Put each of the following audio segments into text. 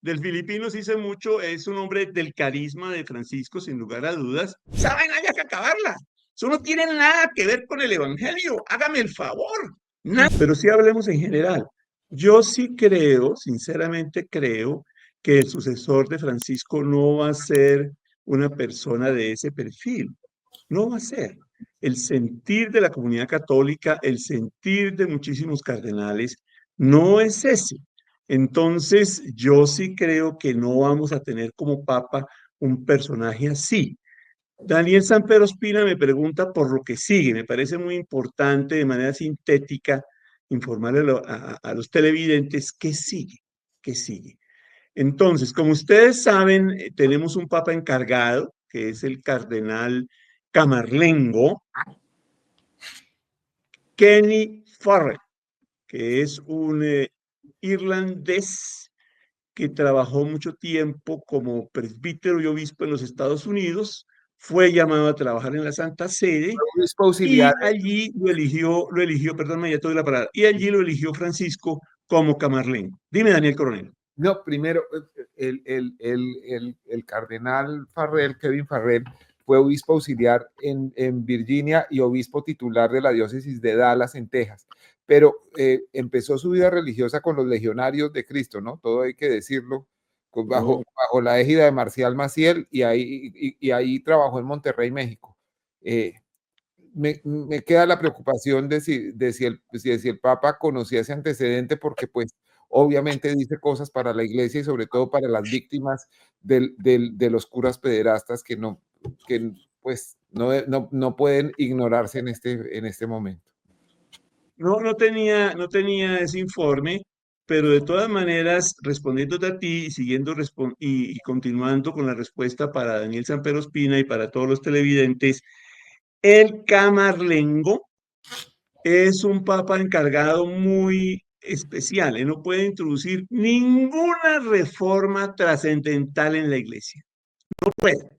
Del filipino sí sé mucho, es un hombre del carisma de Francisco, sin lugar a dudas. Esa vaina hay que acabarla. Eso no tiene nada que ver con el evangelio. Hágame el favor. Nada. Pero sí hablemos en general. Yo sí creo, sinceramente creo, que el sucesor de Francisco no va a ser una persona de ese perfil. No va a ser. El sentir de la comunidad católica, el sentir de muchísimos cardenales, no es ese. Entonces, yo sí creo que no vamos a tener como papa un personaje así. Daniel Sanpedro Ospina me pregunta por lo que sigue. Me parece muy importante de manera sintética informarle a los televidentes qué sigue, qué sigue. Entonces, como ustedes saben, tenemos un papa encargado, que es el cardenal Camarlengo, Kenny Farrell, que es un irlandés que trabajó mucho tiempo como presbítero y obispo en los Estados Unidos, fue llamado a trabajar en la Santa Sede Obispo auxiliar. y allí perdón, ya te doy la palabra, y allí lo eligió Francisco como Camarlengo. Dime, Daniel Coronel. No, primero, el cardenal Farrell, Kevin Farrell, fue obispo auxiliar en Virginia y obispo titular de la diócesis de Dallas, en Texas. Pero empezó su vida religiosa con los legionarios de Cristo, ¿no? Todo hay que decirlo, bajo la égida de Marcial Maciel, y ahí trabajó en Monterrey, México. Me queda la preocupación de si el Papa conocía ese antecedente, porque pues obviamente dice cosas para la iglesia y sobre todo para las víctimas de los curas pederastas que pues no pueden ignorarse en este momento. No tenía ese informe, pero de todas maneras, respondiéndote a ti y siguiendo y continuando con la respuesta para Daniel Sanpedro Ospina y para todos los televidentes, el Camarlengo es un papa encargado muy especial. Él no puede introducir ninguna reforma trascendental en la iglesia. No puede.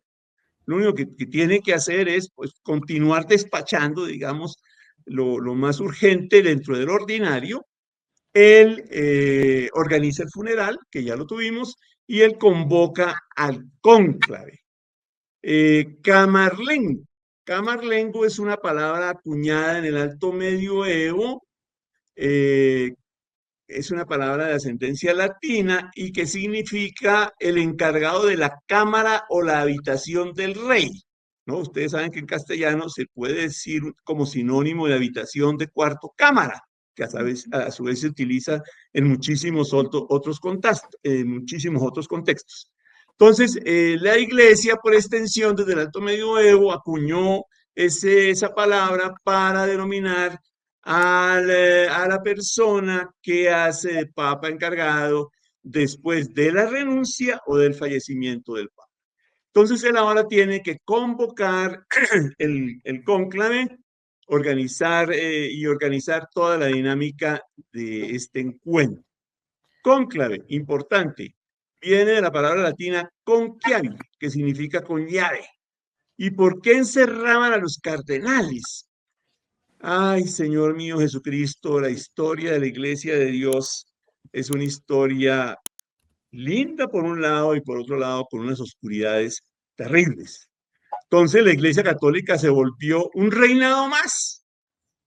Lo único que tiene que hacer es pues, continuar despachando, digamos, lo más urgente dentro del ordinario. Él organiza el funeral, que ya lo tuvimos, y él convoca al cónclave. Camarlengo. Camarlengo es una palabra acuñada en el Alto Medioevo, eh, es una palabra de ascendencia latina y que significa el encargado de la cámara o la habitación del rey. ¿No? Ustedes saben que en castellano se puede decir como sinónimo de habitación de cuarto cámara, que a su vez se utiliza en muchísimos otros contextos. Entonces, la iglesia, por extensión, desde el Alto Medioevo, acuñó esa palabra para denominar a la persona que hace de papa encargado después de la renuncia o del fallecimiento del papa. Entonces él ahora tiene que convocar el cónclave, organizar toda la dinámica de este encuentro. Cónclave, importante, viene de la palabra latina conclavi, que significa con llave. ¿Y por qué encerraban a los cardenales? Ay, Señor mío Jesucristo, la historia de la Iglesia de Dios es una historia linda por un lado y por otro lado con unas oscuridades terribles. Entonces la Iglesia Católica se volvió un reinado más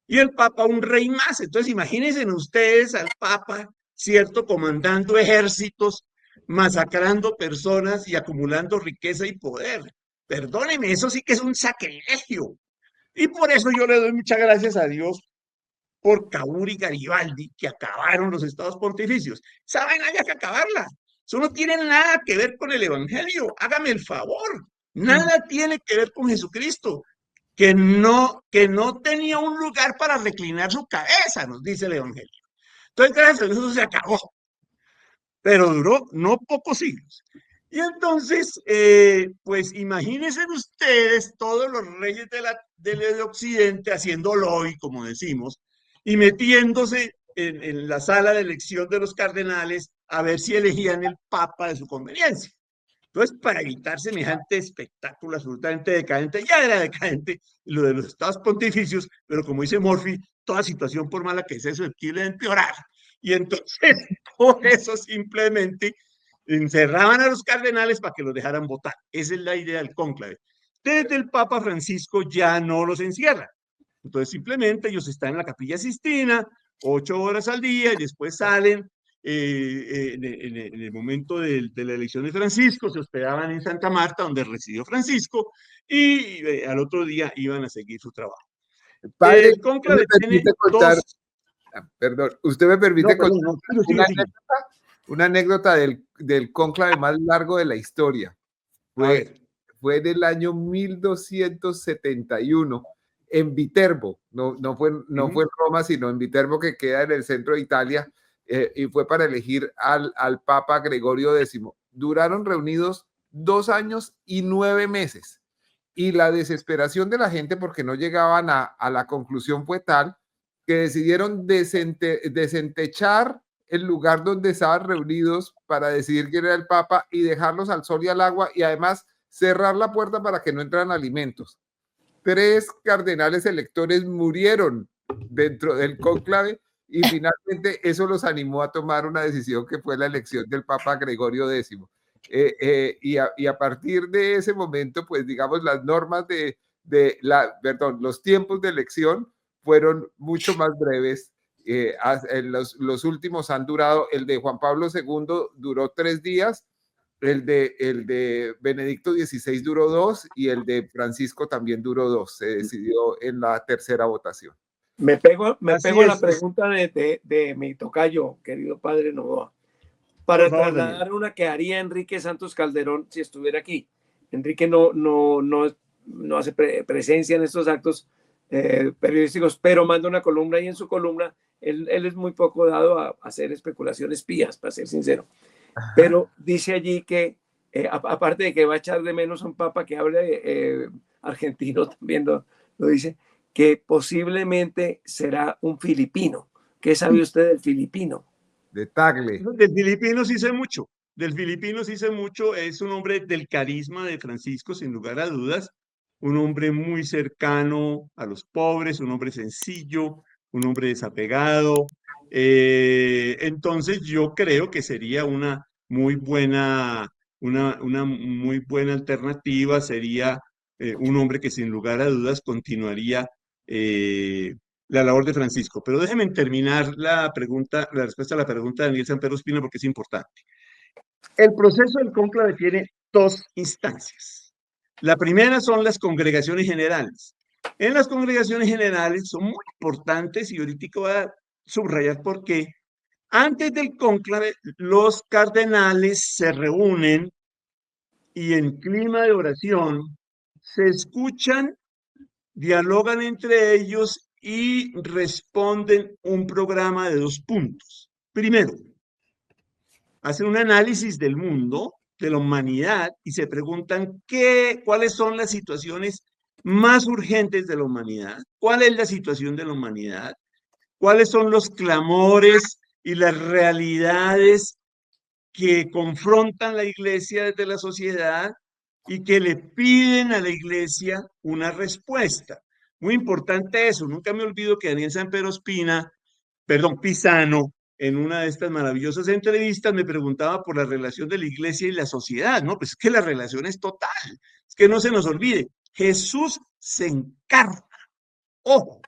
y el Papa un rey más. Entonces imagínense ustedes al Papa, ¿cierto? Comandando ejércitos, masacrando personas y acumulando riqueza y poder. Perdóneme, eso sí que es un sacrilegio. Y por eso yo le doy muchas gracias a Dios por Cavour y Garibaldi, que acabaron los estados pontificios. Saben, hay que acabarla. Eso no tiene nada que ver con el Evangelio. Hágame el favor. Nada tiene que ver con Jesucristo, que no tenía un lugar para reclinar su cabeza, nos dice el Evangelio. Entonces, gracias a Dios, eso se acabó. Pero duró no pocos siglos. Y entonces, pues imagínense ustedes todos los reyes del occidente haciendo lobby, como decimos, y metiéndose en la sala de elección de los cardenales a ver si elegían el papa de su conveniencia. Entonces, para evitar semejante espectáculo absolutamente decadente, ya era decadente lo de los estados pontificios, pero como dice Murphy, toda situación por mala que sea susceptible de empeorar. Y entonces, por eso simplemente encerraban a los cardenales para que los dejaran votar. Esa es la idea del cónclave. Desde el Papa Francisco ya no los encierra. Entonces simplemente ellos están en la Capilla Sistina 8 horas al día y después salen. En el momento de la elección de Francisco se hospedaban en Santa Marta, donde residió Francisco, y al otro día iban a seguir su trabajo. Padre, El ¿usted me cónclave tiene permite contar, dos. perdón, usted me permite No, contar perdón, no, una sigue, sigue. anécdota, una anécdota del cónclave más largo de la historia? A Fue, ver. fue en el año 1271 en Viterbo, no fue en Roma, sino en Viterbo, que queda en el centro de Italia, y fue para elegir al Papa Gregorio X. Duraron reunidos 2 años y 9 meses. Y la desesperación de la gente porque no llegaban a la conclusión fue tal que decidieron desentechar el lugar donde estaban reunidos para decidir quién era el Papa y dejarlos al sol y al agua, y además cerrar la puerta para que no entraran alimentos. 3 cardenales electores murieron dentro del cónclave y finalmente eso los animó a tomar una decisión que fue la elección del Papa Gregorio X. Y a partir de ese momento, pues digamos, las normas los tiempos de elección fueron mucho más breves. Los últimos han durado, el de Juan Pablo II duró 3 días, el de Benedicto XVI duró 2 y el de Francisco también duró 2. Se decidió en la tercera votación. Me pego Así a la es. pregunta de mi tocayo, querido padre Novoa, Por para favor, trasladar Daniel. una que haría Enrique Santos Calderón si estuviera aquí. Enrique no hace presencia en estos actos periodísticos, pero manda una columna y en su columna él es muy poco dado a hacer especulaciones pías, para ser sincero. Pero dice allí que, aparte de que va a echar de menos a un papa que hable argentino, también lo dice, que posiblemente será un filipino. ¿Qué sabe usted del filipino? De Tagle. Del filipino sí sé mucho. Del filipino sí sé mucho. Es un hombre del carisma de Francisco, sin lugar a dudas. Un hombre muy cercano a los pobres, un hombre sencillo, un hombre desapegado. Entonces yo creo que sería una muy buena alternativa. Sería un hombre que sin lugar a dudas continuaría la labor de Francisco. Pero déjenme terminar la respuesta a la pregunta de Daniel Sanpedro Espina, porque es importante. El proceso del cónclave tiene dos instancias. La primera son las congregaciones generales. En las congregaciones generales son muy importantes y ahorita voy a subrayar por qué. Antes del cónclave, los cardenales se reúnen y en clima de oración se escuchan, dialogan entre ellos y responden un programa de 2 puntos. Primero, hacen un análisis del mundo, de la humanidad, y se preguntan cuáles son las situaciones más urgentes de la humanidad, cuál es la situación de la humanidad, cuáles son los clamores y las realidades que confrontan la iglesia desde la sociedad y que le piden a la iglesia una respuesta. Muy importante eso. Nunca me olvido que Daniel Sanpedro Pisano, en una de estas maravillosas entrevistas, me preguntaba por la relación de la iglesia y la sociedad, ¿no? Pues es que la relación es total. Es que no se nos olvide. Jesús se encarna. Ojo,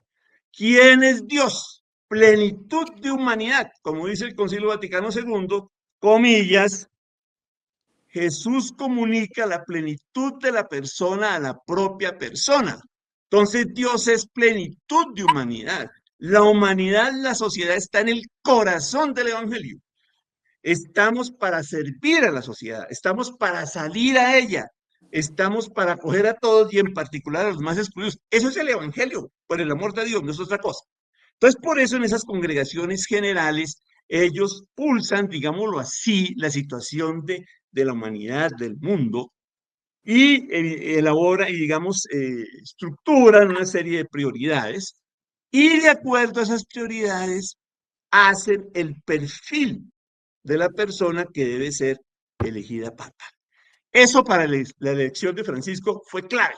¿quién es Dios? Plenitud de humanidad, como dice el Concilio Vaticano II, comillas. Jesús comunica la plenitud de la persona a la propia persona. Entonces Dios es plenitud de humanidad. La humanidad, la sociedad está en el corazón del Evangelio. Estamos para servir a la sociedad, estamos para salir a ella, estamos para acoger a todos y en particular a los más excluidos. Eso es el Evangelio, por el amor de Dios, no es otra cosa. Entonces, por eso en esas congregaciones generales, ellos pulsan, digámoslo así, la situación de la humanidad, del mundo, y elaboran y, digamos, estructuran una serie de prioridades, y de acuerdo a esas prioridades, hacen el perfil de la persona que debe ser elegida papa. Eso para la elección de Francisco fue clave.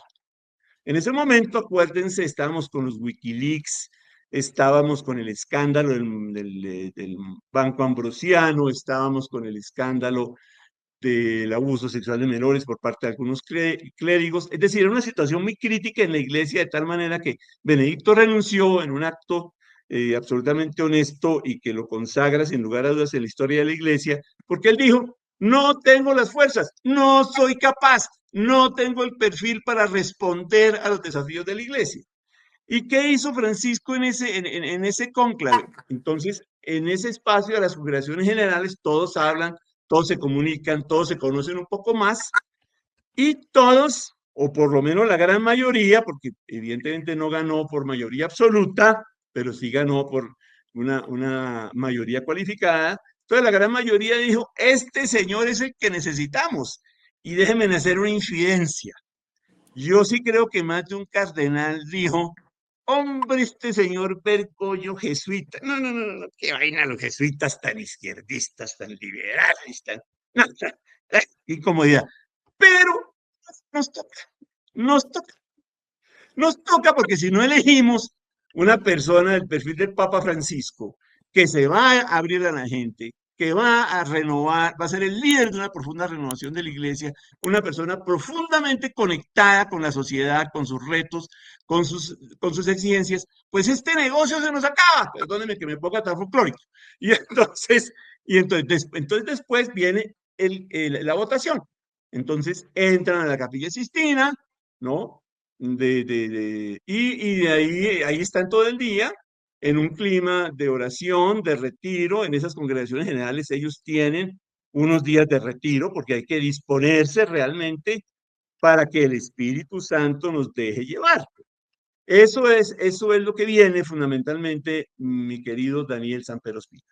En ese momento, acuérdense, estábamos con los Wikileaks, estábamos con el escándalo del Banco Ambrosiano, estábamos con el escándalo del abuso sexual de menores por parte de algunos clérigos. Es decir, era una situación muy crítica en la iglesia, de tal manera que Benedicto renunció en un acto absolutamente honesto y que lo consagra sin lugar a dudas en la historia de la iglesia, porque él dijo, no tengo las fuerzas, no soy capaz, no tengo el perfil para responder a los desafíos de la iglesia. ¿Y qué hizo Francisco en ese cónclave? Entonces, en ese espacio de las congregaciones generales, todos hablan, todos se comunican, todos se conocen un poco más, y todos, o por lo menos la gran mayoría, porque evidentemente no ganó por mayoría absoluta, pero sí ganó por una mayoría cualificada, entonces la gran mayoría dijo, este señor es el que necesitamos, y déjenme hacer una infidencia. Yo sí creo que más de un cardenal dijo, hombre, este señor Bergoglio jesuita. No, no, no, no, qué vaina los jesuitas tan izquierdistas, tan liberales, tan... No, incomodidad. Pero nos toca, nos toca, nos toca porque si no elegimos una persona del perfil del Papa Francisco que se va a abrir a la gente, que va a renovar, va a ser el líder de una profunda renovación de la iglesia, una persona profundamente conectada con la sociedad, con sus retos, con sus exigencias, pues este negocio se nos acaba, perdónenme que me ponga tan folclórico. Y entonces después viene la votación. Entonces entran a la Capilla Sistina, ¿no? Y de ahí están todo el día en un clima de oración, de retiro. En esas congregaciones generales ellos tienen unos días de retiro porque hay que disponerse realmente para que el Espíritu Santo nos deje llevar. Eso es lo que viene fundamentalmente, mi querido Daniel Samper Ospina.